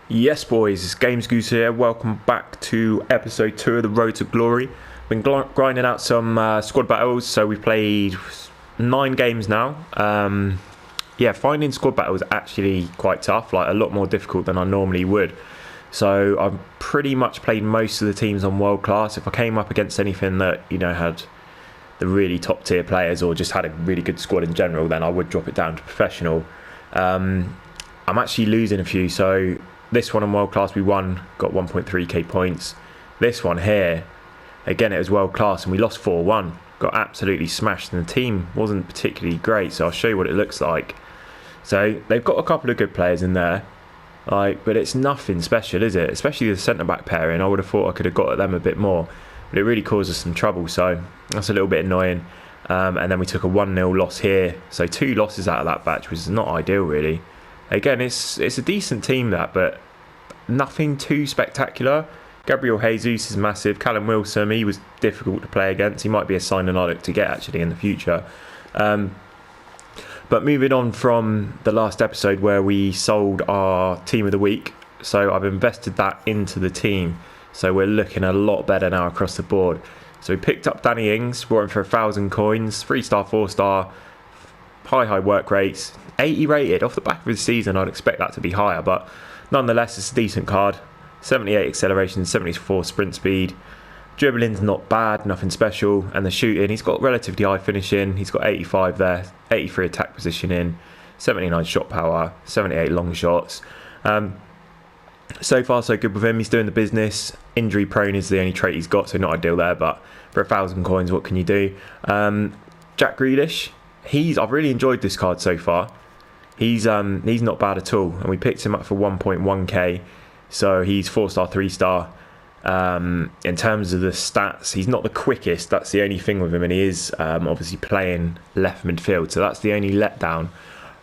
Yes, boys, it's Games Goose here. Welcome back to episode 2 of the Road to Glory. Been grinding out some squad battles, so we've played 9 games now. Finding squad battles actually quite tough, like a lot more difficult than I normally would. So I've pretty much played most of the teams on world class. If I came up against anything that had the really top tier players or just had a really good squad in general, then I would drop it down to professional. I'm actually losing a few, so this one on world class we won, got 1.3k points. This one here, again it was world class and we lost 4-1, got absolutely smashed, and the team wasn't particularly great, so I'll show you what it looks like. So they've got a couple of good players in there, but it's nothing special, is it? Especially the centre back pairing. I would have thought I could have got at them a bit more, but it really caused us some trouble, so that's a little bit annoying. And then we took a 1-0 loss here, so 2 losses out of that batch, which is not ideal really. Again, it's a decent team that, but nothing too spectacular. Gabriel Jesus is massive. Callum Wilson, he was difficult to play against. He might be a signing I look to get actually in the future. But moving on from the last episode where we sold our team of the week, so I've invested that into the team. So we're looking a lot better now across the board. So we picked up Danny Ings, bought him for 1,000 coins, 3-star, 4-star, high work rates, 80 rated. Off the back of his season, I'd expect that to be higher, but nonetheless, it's a decent card. 78 acceleration, 74 sprint speed. Dribbling's not bad, nothing special. And the shooting, he's got relatively high finishing. He's got 85 there, 83 attack positioning, 79 shot power, 78 long shots. So far, so good with him. He's doing the business. Injury prone is the only trait he's got, so not ideal there. But for 1,000 coins, what can you do? Jack Grealish, I've really enjoyed this card so far. He's not bad at all, and we picked him up for 1.1k, so he's 4-star, 3-star. In terms of the stats, he's not the quickest, that's the only thing with him, and he is obviously playing left midfield, so that's the only letdown.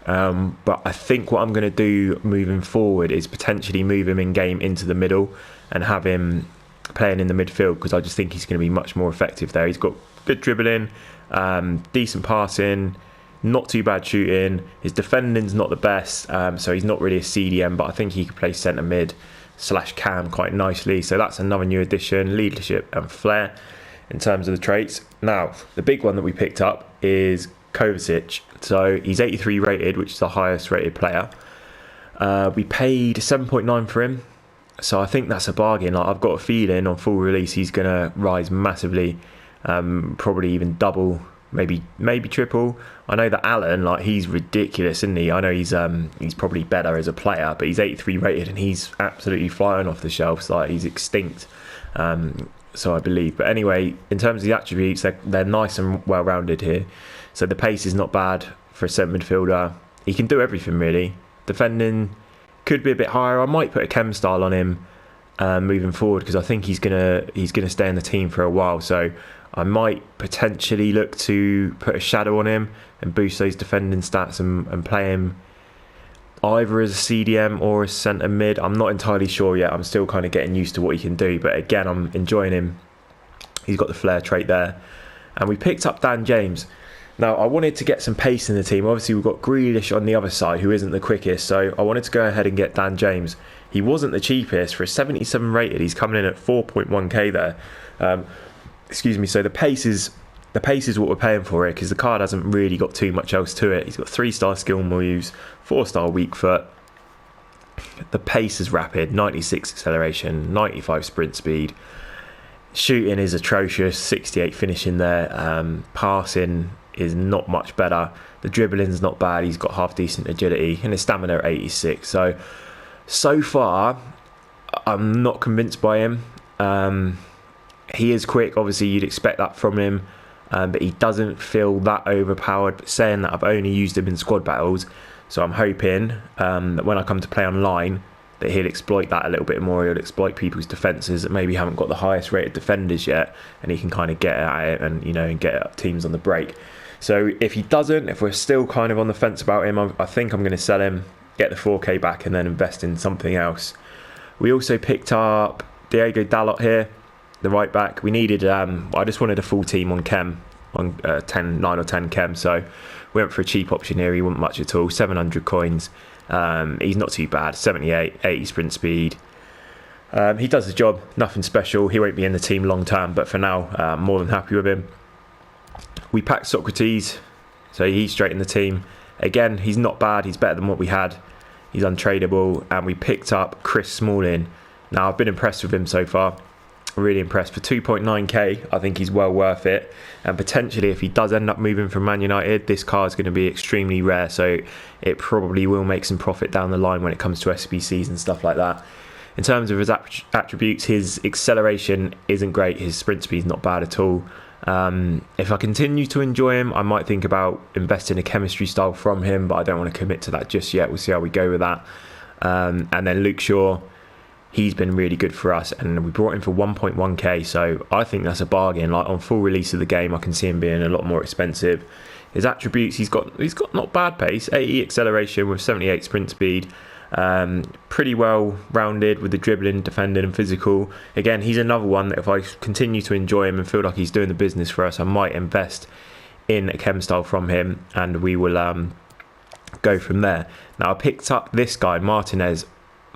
But I think what I'm going to do moving forward is potentially move him in game into the middle and have him playing in the midfield, because I just think he's going to be much more effective there. He's got good dribbling, decent passing, not too bad shooting. His defending's not the best, so he's not really a CDM, but I think he could play centre mid / cam quite nicely. So that's another new addition, leadership and flair in terms of the traits. Now, the big one that we picked up is Kovacic. So he's 83 rated, which is the highest rated player. We paid 7.9 for him, so I think that's a bargain. Like, I've got a feeling on full release he's going to rise massively, probably even double, maybe triple. I know that Alan, he's ridiculous, isn't he? I know he's probably better as a player, but he's 83 rated and he's absolutely flying off the shelves. He's extinct, so I believe. But anyway, in terms of the attributes, they're nice and well rounded here. So the pace is not bad for a centre midfielder. He can do everything really. Defending could be a bit higher. I might put a chem style on him moving forward, because I think he's gonna stay in the team for a while. So I might potentially look to put a shadow on him and boost those defending stats and play him either as a CDM or a centre mid. I'm not entirely sure yet. I'm still kind of getting used to what he can do. But again, I'm enjoying him. He's got the flair trait there. And we picked up Dan James. Now, I wanted to get some pace in the team. Obviously, we've got Grealish on the other side, who isn't the quickest. So I wanted to go ahead and get Dan James. He wasn't the cheapest. For a 77 rated, he's coming in at 4.1k there. So the pace is what we're paying for it, because the card hasn't really got too much else to it. He's got 3-star skill moves, 4-star weak foot. The pace is rapid, 96 acceleration, 95 sprint speed. Shooting is atrocious, 68 finishing there. Passing is not much better. The dribbling's not bad. He's got half decent agility, and his stamina at 86. So far, I'm not convinced by him. He is quick, obviously you'd expect that from him, but he doesn't feel that overpowered. But saying that, I've only used him in squad battles, so I'm hoping that when I come to play online, that he'll exploit that a little bit more. He'll exploit people's defences that maybe haven't got the highest rated defenders yet, and he can kind of get at it and get at teams on the break. So if he doesn't, if we're still kind of on the fence about him, I think I'm going to sell him, get the 4k back, and then invest in something else. We also picked up Diego Dalot here, the right back. We needed I just wanted a full team on chem, on 9 or 10 chem, so we went for a cheap option here. He wasn't much at all, 700 coins, He's not too bad. 78, 80 sprint speed. He does the job. Nothing special. He won't be in the team long term, but for now, I'm more than happy with him. We packed Socrates, so he's straight in the team. Again, he's not bad. He's better than what we had. He's untradeable. And we picked up Chris Smalling. Now, I've been impressed with him so far. Really impressed. For 2.9k, I think he's well worth it. And potentially, if he does end up moving from Man United, this car is going to be extremely rare. So it probably will make some profit down the line when it comes to SBCs and stuff like that. In terms of his attributes, his acceleration isn't great. His sprint speed is not bad at all. If I continue to enjoy him, I might think about investing a chemistry style from him, but I don't want to commit to that just yet. We'll see how we go with that. And then Luke Shaw, he's been really good for us, and we brought him for 1.1k, so I think that's a bargain. Like, on full release of the game, I can see him being a lot more expensive. His attributes, he's got not bad pace, 80 acceleration with 78 sprint speed. Pretty well rounded with the dribbling, defending and physical. Again, he's another one that if I continue to enjoy him and feel like he's doing the business for us, I might invest in a chem style from him, and we will go from there. Now, I picked up this guy Martinez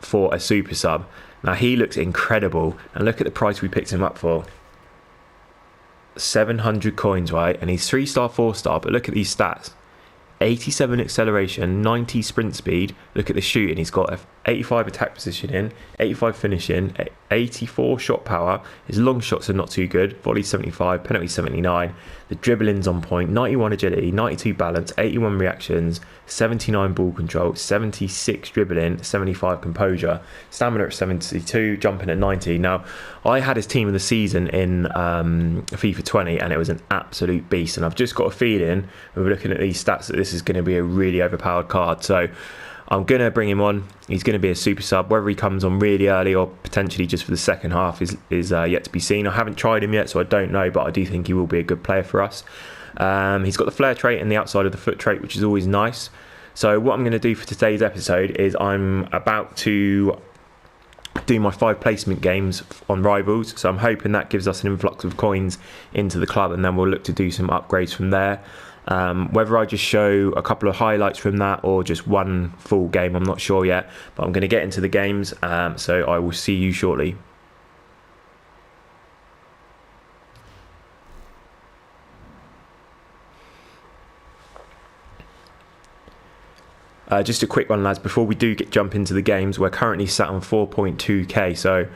for a super sub. Now, he looks incredible, and look at the price we picked him up for. 700 coins, right? And he's 3-star, 4-star, but look at these stats. 87 acceleration, 90 sprint speed. Look at the shooting. He's got 85 attack positioning, 85 finishing, 84 shot power. His long shots are not too good. Volley 75, penalty 79. The dribbling's on point. 91 agility, 92 balance, 81 reactions, 79 ball control, 76 dribbling, 75 composure. Stamina at 72, jumping at 90. Now, I had his team of the season in FIFA 20, and it was an absolute beast. And I've just got a feeling, when we're looking at these stats, that this is going to be a really overpowered card. So I'm going to bring him on. He's going to be a super sub. Whether he comes on really early or potentially just for the second half is yet to be seen. I haven't tried him yet, so I don't know, but I do think he will be a good player for us. He's got the flare trait and the outside of the foot trait, which is always nice. So what I'm going to do for today's episode is I'm about to do my 5 placement games on Rivals. So I'm hoping that gives us an influx of coins into the club, and then we'll look to do some upgrades from there. Whether I just show a couple of highlights from that or just one full game, I'm not sure yet, but I'm going to get into the games, so I will see you shortly. Just a quick one, lads, before we do jump into the games. We're currently sat on 4.2k, so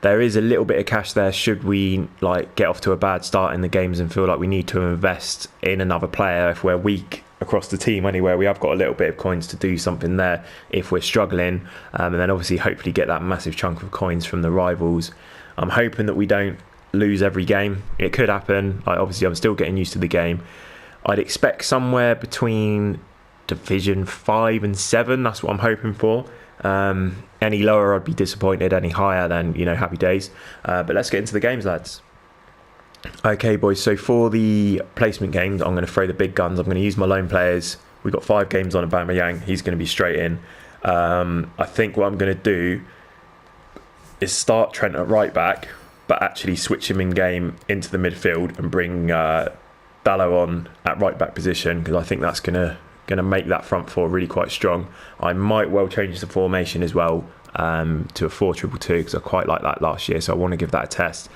there is a little bit of cash there should we get off to a bad start in the games and feel like we need to invest in another player. If we're weak across the team anywhere, we have got a little bit of coins to do something there if we're struggling, and then obviously hopefully get that massive chunk of coins from the Rivals. I'm hoping that we don't lose every game. It could happen. Obviously I'm still getting used to the game. I'd expect somewhere between Division 5 and 7. That's what I'm hoping for. Any lower I'd be disappointed, any higher then happy days. But let's get into the games, lads. Okay boys, so for the placement games I'm going to throw the big guns. I'm going to use my loan players. We've got 5 games on Aubameyang. He's going to be straight in. I think what I'm going to do is start Trent at right back, but actually switch him in game into the midfield and bring Dalot on at right back position, because I think that's going to make that front four really quite strong. I might well change the formation as well to a 4-2-2, because I quite like that last year, so I want to give that a test.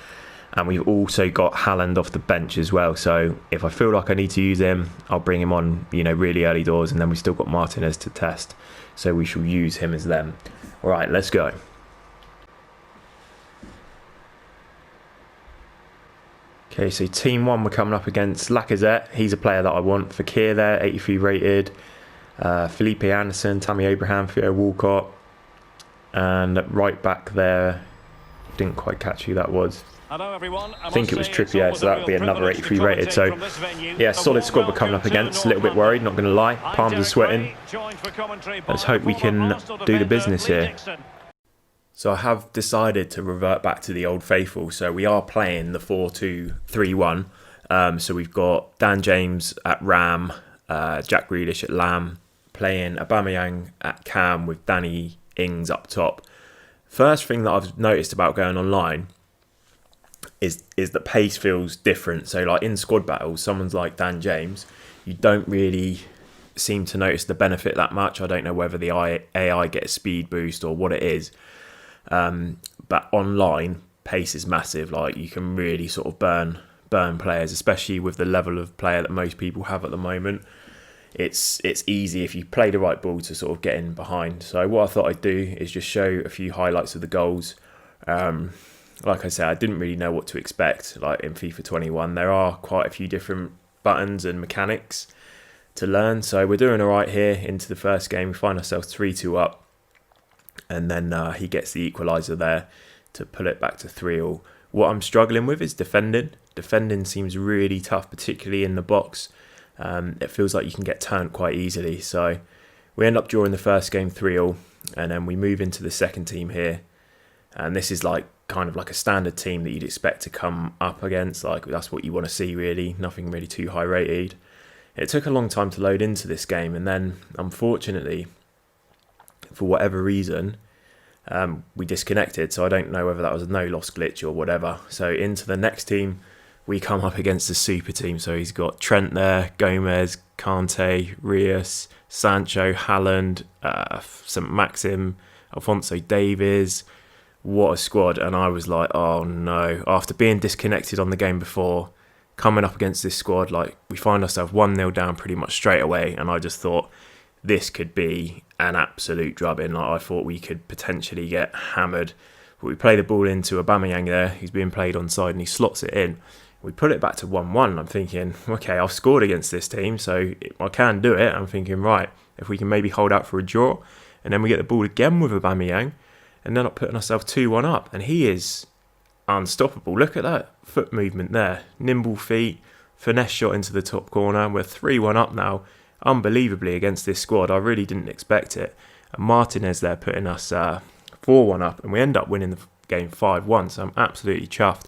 And we've also got Haaland off the bench as well, so if I feel like I need to use him, I'll bring him on really early doors, and then we've still got Martinez to test, so we shall use him as them. Alright, let's go. Okay, so team 1 we're coming up against Lacazette. He's a player that I want. Fakir there, 83 rated. Felipe Anderson, Tammy Abraham, Theo Walcott. And right back there, didn't quite catch who that was. Hello everyone. I think it was Trippier, so that would be another 83 rated. So, yeah, solid squad we're coming up against. A little bit worried, not going to lie. Palms are sweating. Let's hope we can do the business here. So I have decided to revert back to the old faithful. So we are playing the 4-2-3-1. So we've got Dan James at Ram, Jack Grealish at Lamb, playing Aubameyang at Cam with Danny Ings up top. First thing that I've noticed about going online is that pace feels different. So in squad battles, someone's like Dan James, you don't really seem to notice the benefit that much. I don't know whether the AI gets speed boost or what it is. But online, pace is massive. Like, you can really sort of burn players, especially with the level of player that most people have at the moment. It's easy if you play the right ball to sort of get in behind. So what I thought I'd do is just show a few highlights of the goals. Like I said, I didn't really know what to expect. Like in FIFA 21, there are quite a few different buttons and mechanics to learn. So we're doing all right here into the first game. We find ourselves 3-2 up. And then he gets the equaliser there to pull it back to 3-3. What I'm struggling with is defending. Defending seems really tough, particularly in the box. It feels like you can get turned quite easily. So we end up drawing the first game 3-3, and then we move into the second team here. And this is like kind of like a standard team that you'd expect to come up against. Like, that's what you want to see, really. Nothing really too high rated. It took a long time to load into this game, and then unfortunately, for whatever reason, we disconnected. So I don't know whether that was a no loss glitch or whatever. So into the next team, we come up against a super team. So he's got Trent there, Gomez, Kante, Rios, Sancho, Haaland, St. Maxim, Alphonso Davies. What a squad. And I was like, oh no. After being disconnected on the game before, coming up against this squad, like, we find ourselves 1-0 down pretty much straight away. And I just thought this could be an absolute drubbing. Like, I thought we could potentially get hammered. But we play the ball into Aubameyang there. He's being played onside and he slots it in. We put it back to 1-1. I'm thinking, okay, I've scored against this team, so I can do it. I'm thinking, right, if we can maybe hold out for a draw, and then we get the ball again with Aubameyang, and then I'm putting ourselves 2-1 up, and he is unstoppable. Look at that foot movement there. Nimble feet, finesse shot into the top corner. We're 3-1 up now, unbelievably, against this squad. I really didn't expect it. And Martinez there putting us 4-1 up, and we end up winning the game 5-1, so I'm absolutely chuffed.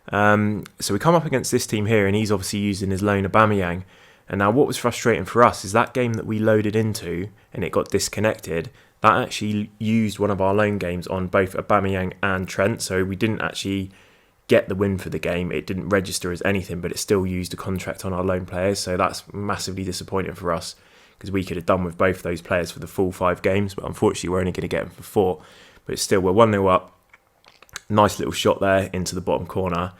So we come up against this team here, and he's obviously using his loan Aubameyang. And now what was frustrating for us is that game that we loaded into and it got disconnected, that actually used one of our loan games on both Aubameyang and Trent. So we didn't actually get the win for the game. It didn't register as anything, but it still used a contract on our loan players. So that's massively disappointing for us, because we could have done with both those players for the full 5 games. But unfortunately, we're only going to get them for 4. But still, we're 1-0 up. Nice little shot there into the bottom corner.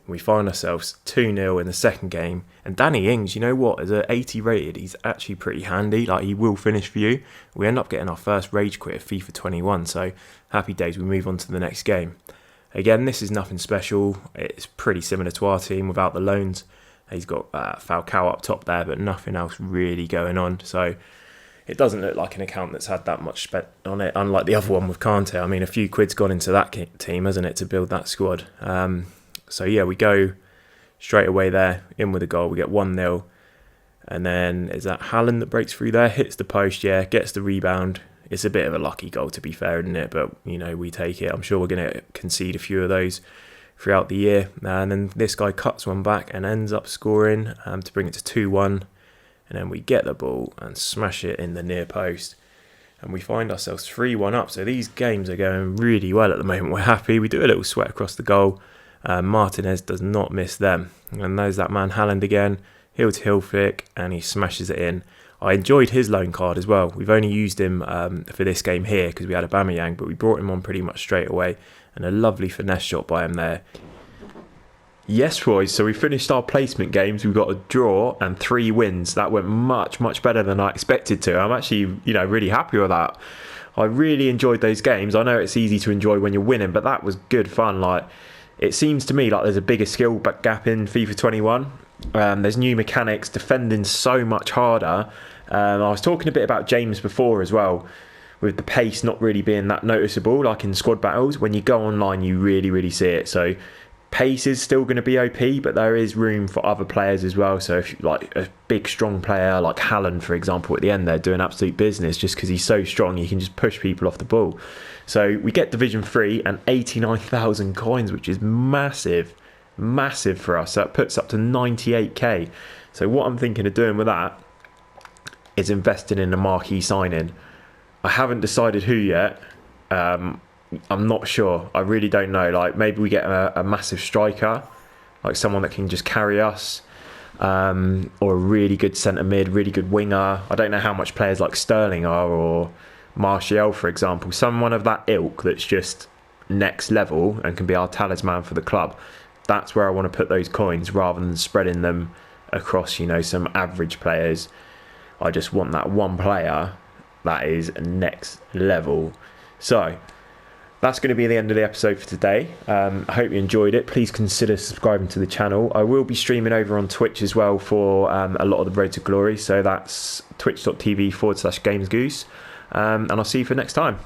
We find ourselves 2-0 in the second game. And Danny Ings, you know what? As an 80 rated, he's actually pretty handy. Like, he will finish for you. We end up getting our first rage quit of FIFA 21. So happy days. We move on to the next game. Again, this is nothing special. It's pretty similar to our team without the loans. He's got Falcao up top there, but nothing else really going on. So it doesn't look like an account that's had that much spent on it, unlike the other one with Kante. I mean, a few quid's gone into that team, hasn't it, to build that squad. So yeah, we go straight away there, in with a goal. We get 1-0. And then is that Haaland that breaks through there, hits the post, yeah, gets the rebound. It's a bit of a lucky goal, to be fair, isn't it? But, you know, we take it. I'm sure we're going to concede a few of those throughout the year. And then this guy cuts one back and ends up scoring to bring it to 2-1. And then we get the ball and smash it in the near post. And we find ourselves 3-1 up. So these games are going really well at the moment. We're happy. We do a little sweat across the goal. Martinez does not miss them. And there's that man Haaland again. Heel to heel flick. And he smashes it in. I enjoyed his loan card as well. We've only used him for this game here because we had Aubameyang. But we brought him on pretty much straight away. And a lovely finesse shot by him there. Yes, Roy, so we finished our placement games. We've got a draw and 3 wins. That went much, much better than I expected to. I'm actually, really happy with that. I really enjoyed those games. I know it's easy to enjoy when you're winning, but that was good fun. Like, it seems to me like there's a bigger skill gap in FIFA 21. There's new mechanics, defending so much harder. I was talking a bit about James before as well, with the pace not really being that noticeable, like in squad battles. When you go online, you really, really see it. So pace is still going to be OP, but there is room for other players as well. So if you like a big, strong player like Haaland, for example, at the end, they're doing absolute business just because he's so strong. He can just push people off the ball. So we get Division 3 and 89,000 coins, which is massive, massive for us. That puts up to 98k. So what I'm thinking of doing with that is investing in a marquee signing. I haven't decided who yet. I'm not sure. I really don't know. Like, maybe we get a massive striker, like someone that can just carry us. or a really good centre mid, really good winger. I don't know how much players like Sterling are, or Martial, for example. Someone of that ilk that's just next level and can be our talisman for the club. That's where I want to put those coins, rather than spreading them across, some average players. I just want that one player that is next level. So that's going to be the end of the episode for today. I hope you enjoyed it. Please consider subscribing to the channel. I will be streaming over on Twitch as well for a lot of the Road to Glory. So that's twitch.tv/gamesgoose. And I'll see you for next time.